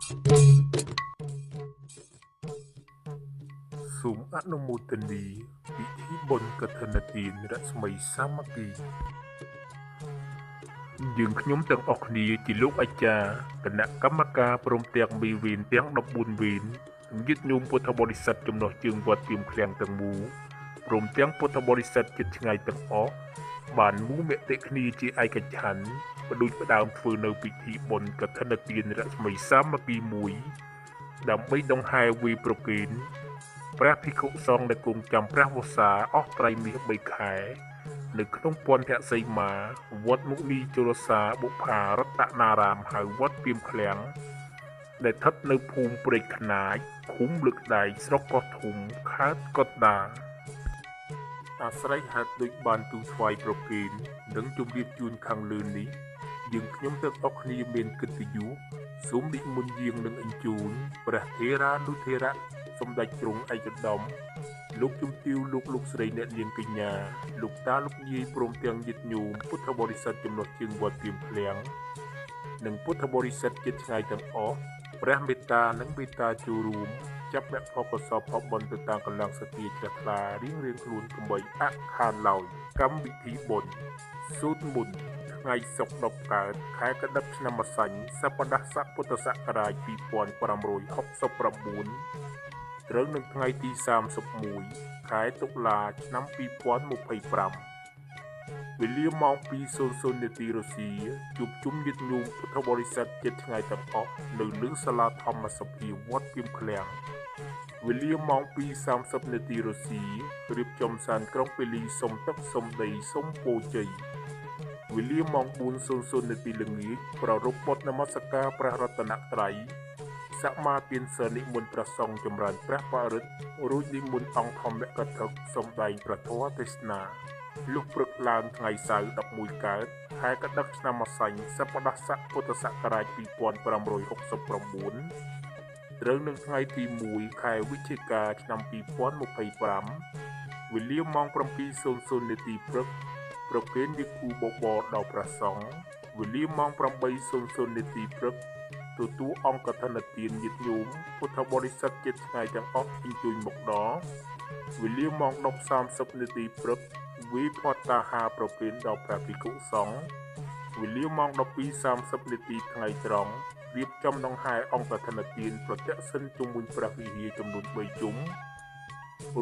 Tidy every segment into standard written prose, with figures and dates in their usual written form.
សូមអនុមោទនាពិធីបុណ្យកឋិនទានរស្មីសាមគ្គីយើងខ្ញុំទាំងអស់គ្នាជាលោកអាចារ្យគណៈកម្មការព្រមទាំងមេវេនទាំង14វេនញាតិញោមពុទ្ធបរិស័ទចំណុះជើងវត្តពីមឃ្លាំងទាំងមូលព្រមទាំងពុទ្ធបរិស័ទជិតឆ្ងាយទាំងអស់បានមូលមតិគ្នាជាឯកច្ឆន្ទបដួចផ្ដើមធ្វើនៅពិធីបុណ្យកឋិនទានរស្មីសាមគ្គីមួយដើម្បីដង្ហែវេប្រគេនព្រះភិក្ខុសង្ឃដែលគង់ចាំព្រះវស្សាអស់ត្រៃមាស3ខែនៅក្នុងពន្ធសីមាវត្តមុនីជរសាបុប្ផារតនារាមហៅវត្តពីមឃ្លាំងដែលស្ថិតនៅភូមិព្រែកខ្នាចឃុំលើកដែកស្រុកកោះធំខេត្តកោះដាអាស្រ័យហេតុដូចបានទូថ្វាយប្រគេននិងជម្រាបជូនខាងលើនេះយើងខ្ញុំទាំងអស់គ្នាមានកិត្តិយសសូមនិមន្តយាងនឹងអញ្ជូនព្រះថេរានុថេរៈសម្ដេចទ្រង់ឯកឧត្តមលោកជំទាវលោកស្រីអ្នកនាងកញ្ញាលោកតាលោកយាយព្រមទាំងញាតិញោមពុទ្ធបរិស័ទចំណុះជើងវត្តពីមឃ្លាំងនិងពុទ្ធបរិស័ទជិតឆ្ងាយទាំងអស់ព្រះមេត្តានិងមេត្តាចូលរួមចាប់អ្នកផលកុសលផលបុណ្យទៅតាមកម្លាំងសទ្ធាជ្រះថ្លារៀងខ្លួនកុំបីអខានឡើយកម្មវិធីបុណ្យសូត្រមន្តថ្ងៃសុក្រ10កើតខែកដិកឆ្នាំម្សាញ់សប្តាហ៍ពុទ្ធសករាជ2569ត្រូវនឹងថ្ងៃទី31ខែតុលាឆ្នាំ2025វេលាម៉ោង 2:00 នាទីរសៀលជួបជុំញាតិញោមពុទ្ធបរិស័ទជិតឆ្ងាយទាំងអស់នៅលើសាលាធម្មសភាវត្តពីមឃ្លាំងវេលាម៉ោង 2:30 នាទីរសៀលរៀបចំសានក្រុងពេលីសុំទឹកសុំដីសុំពរជ័យវេលាម៉ោង 4:00 នាទីល្ងាចប្រារព្ធបុណ្យនមស្ការព្រះរតនត្រ័យសមាទានសិលនិមន្តព្រះសង្ឃចម្រើនព្រះបរិត្តរួចនិមន្តអង្គធម្មកថាសម្ដែងព្រះធម៌ទេសនាលុះព្រឹកឡើងថ្ងៃសៅរ៍11កើតខែកដិកឆ្នាំម្សាញ់សប្តាហ៍ពុទ្ធសករាជ2569ត្រូវនឹងថ្ងៃទី1ខែវិច្ឆិកាឆ្នាំ2025វេលាម៉ោង 7:00 នាទីព្រឹកប្រគេនវិគូបបរដល់ព្រះសង្ឃវេលាម៉ោង 8:00 នាទីព្រឹកទទួលអង្គកឋិនទានញាតិញោមពុទ្ធបរិស័ទជិតឆ្ងាយទាំងអស់អញ្ជើញមកដល់វេលាម៉ោង 10:30 នាទីព្រឹកវេផតតាហារប្រគេនដល់ព្រះភិក្ខុសង្ឃវេលាម៉ោង 12:30 នាទីថ្ងៃត្រង់រៀបចំដង្ហែអង្គកឋិនទានប្រទក្សិណជុំវិញព្រះវិហារចំនួន3ជុំ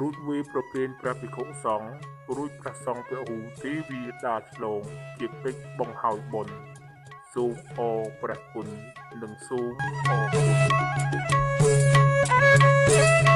រួចវេប្រគេនព្រះភិក្ខុសង្ឃរួចព្រះសង្ឃពហុទេវីតាឆ្លងជាកិច្ចបង្ហើយបុណ្យសូមអរព្រះគុណនិងសូមអរគុណ